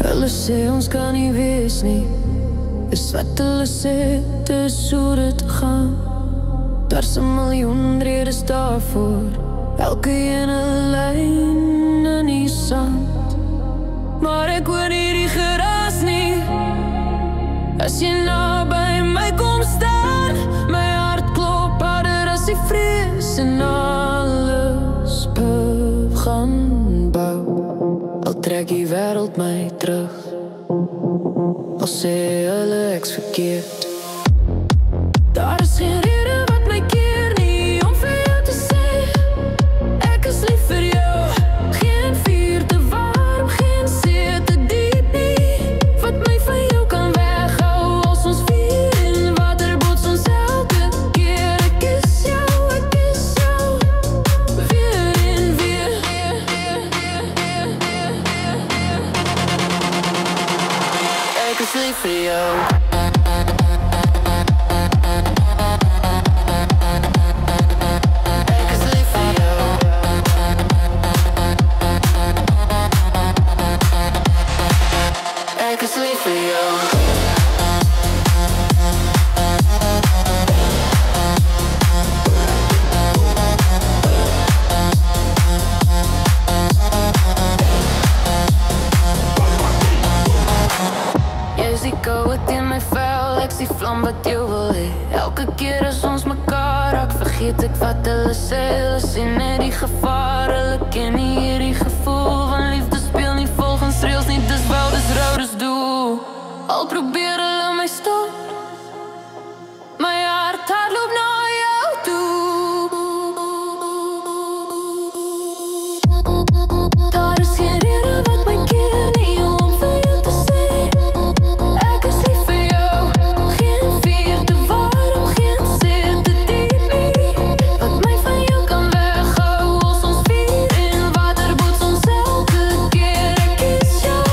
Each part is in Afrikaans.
Hulle sê ons kan nie wees nie, dis wat hulle sê, dis hoe dit gaan. Daar's 'n miljoen redes daarvoor, elke ene lyn in die sand. Maar ek hoor nie die geraas nie, as jy nou by my kom staan. My hart klop harder as die vrees en alles begin bou. Al trek die wêreld my terug, al sê hulle ek's verkeerd. Daar is geen rede wat my keer nie om vir jou te sê ek is lief vir jou. Geen vuur te warm, geen see te diep nie, wat my van jou kan weghou als ons vier in water bots ons elke keer. Ek is jou, weer en weer. Ek is lief vir jou. Die vlam wat jy wil hê, elke keer as ons mekaar raak, vergeet ek wat hulle sê. Hulle sien net die gevaar, hulle ken nie hierdie gevoel van liefde speel nie volgens reëls nie, dis wel, dis rou, dis doel. Al probeer hulle my stop, my hart hardloop na jou toe. Daar is geen rede wat my keer nie om vir jou te sê ek is lief vir jou. Geen vuur te warm, geen see te diep nie, wat my van jou kan weghou als ons vier in water bots ons elke keer. Ek is jou,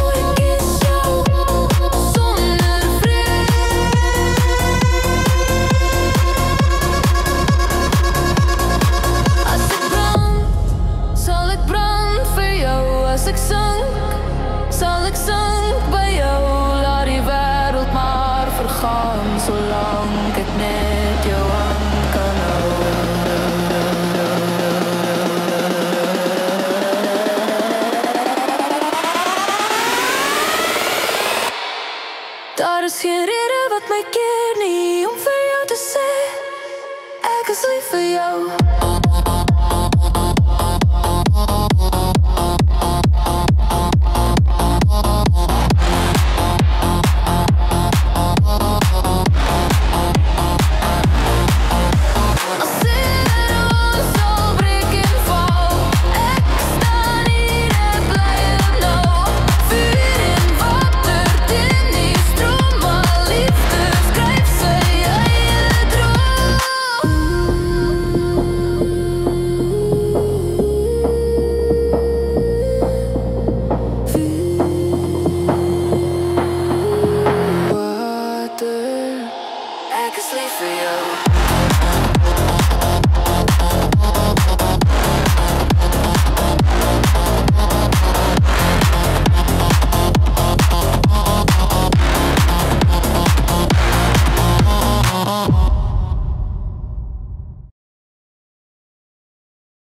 sonder vrees. As ek brand, sal ek brand vir jou. As ek sink, sal ek sink by jou. Laat die wêreld maar vergaan, solank ek net jou aan kan hou. Daar is geen rede wat my keer nie om vir jou te sê ek is lief vir jou.